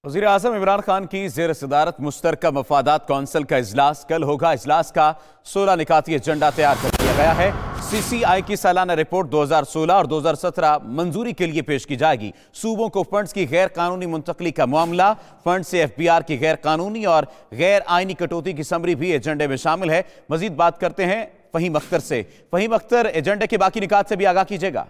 वज़ीर आज़म इमरान खान की ज़ेर सदारत मुश्तरका मफादात कौंसिल का इजलास कल होगा। इजलास का 16 निकाती एजेंडा तैयार कर दिया गया है। CCI की सालाना रिपोर्ट 2016 और 2017 मंजूरी के लिए पेश की जाएगी। सूबों को फंड्स की गैर कानूनी मुंतकली का मामला, फंड से FBR की गैर कानूनी और गैर आइनी कटौती की समरी भी एजेंडे में शामिल है। मजीद बात करते हैं फहीम अख्तर से। फहीम अख्तर, एजेंडे के बाकी निकात से भी आगाह कीजिएगा।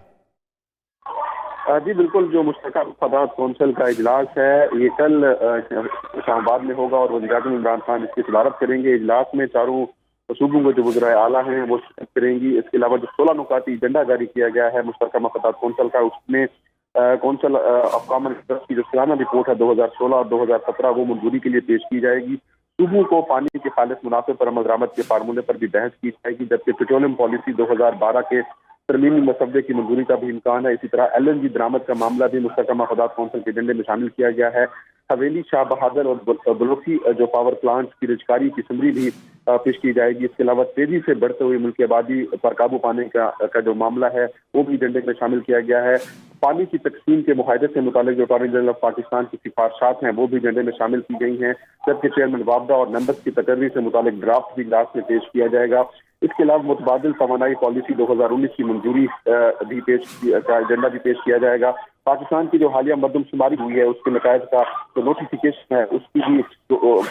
जी बिल्कुल, जो मुश्तरका मफादात कौंसिल का इजलास है ये कल इस्लामाबाद में होगा और वज़ीर आज़म इमरान खान इसकी सदारत करेंगे। इजलास में चारों सूबों के जो वज़ीर आला हैं वो शिरकत करेंगी। इसके अलावा जो 16 नुकाती एजेंडा जारी किया गया है मुश्तरका मफादात कौंसिल का, उसमें कौंसिल ऑफ कॉमन इंटरेस्ट की जो सालाना रिपोर्ट है 2016 और 2017 वो मंजूरी के लिए पेश की जाएगी। सूबों को पानी के खालिस मुनाफे पर अमल दरामद के फार्मूले पर भी बहस की जाएगी, जबकि पेट्रोलियम पॉलिसी 2012 के तरमीमी मसवदे की मंजूरी का भी इम्कान है। इसी तरह LNG दरामद का मामला भी मुश्तरका मफादात कौंसिल के एजेंडे में शामिल किया गया है। हवेली, शाह बहादुर और बलोची जो पावर प्लांट की रिजकारी की समरी भी पेश की जाएगी। इसके अलावा तेजी से बढ़ते हुए मुल्की आबादी पर काबू पाने का जो मामला है वो भी एजेंडे में शामिल किया गया है। पानी की तकसीम के मुआहदे से मुतालिक जो अटॉर्नी जनरल ऑफ पाकिस्तान की सिफारिशात हैं वो भी एजेंडे में शामिल की गई हैं, जबकि चेयरमैन वाबदा और मेंबर्स की तकर्री से मुतालिक ड्राफ्ट भी इजलास में पेश किया जाएगा। इसके अलावा मुतबादिल तवानाई पॉलिसी 2019 की मंजूरी भी का एजेंडा भी पेश किया जाएगा। पाकिस्तान की जो हालिया मरदमशुमारी हुई है उसके नकायज का जो नोटिफिकेशन है उसकी भी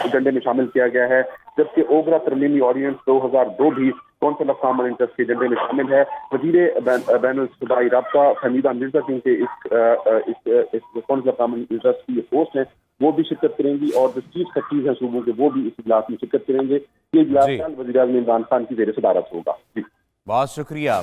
एजेंडे में शामिल किया गया है, जबकि ओबरा तरमीमी ऑर्डिनेंस 2002 भी कौंसिल ऑफ कॉमन इंटरेस्ट के एजेंडे में शामिल है। वज़ीर बैनुल सूबाई राब्ता हमीदा मिर्जा सिंह के इस कौंसिल ऑफ कॉमन इंटरेस्ट की पोस्ट है वो भी शिरकत करेंगी और जो चीफ सेक्रेटरीज हैं सूबों के वो भी इस इजलास में शिरकत करेंगे। ये इजलास वज़ीर आज़म इमरान खान की ज़ेर सदारत होगा। जी बहुत शुक्रिया।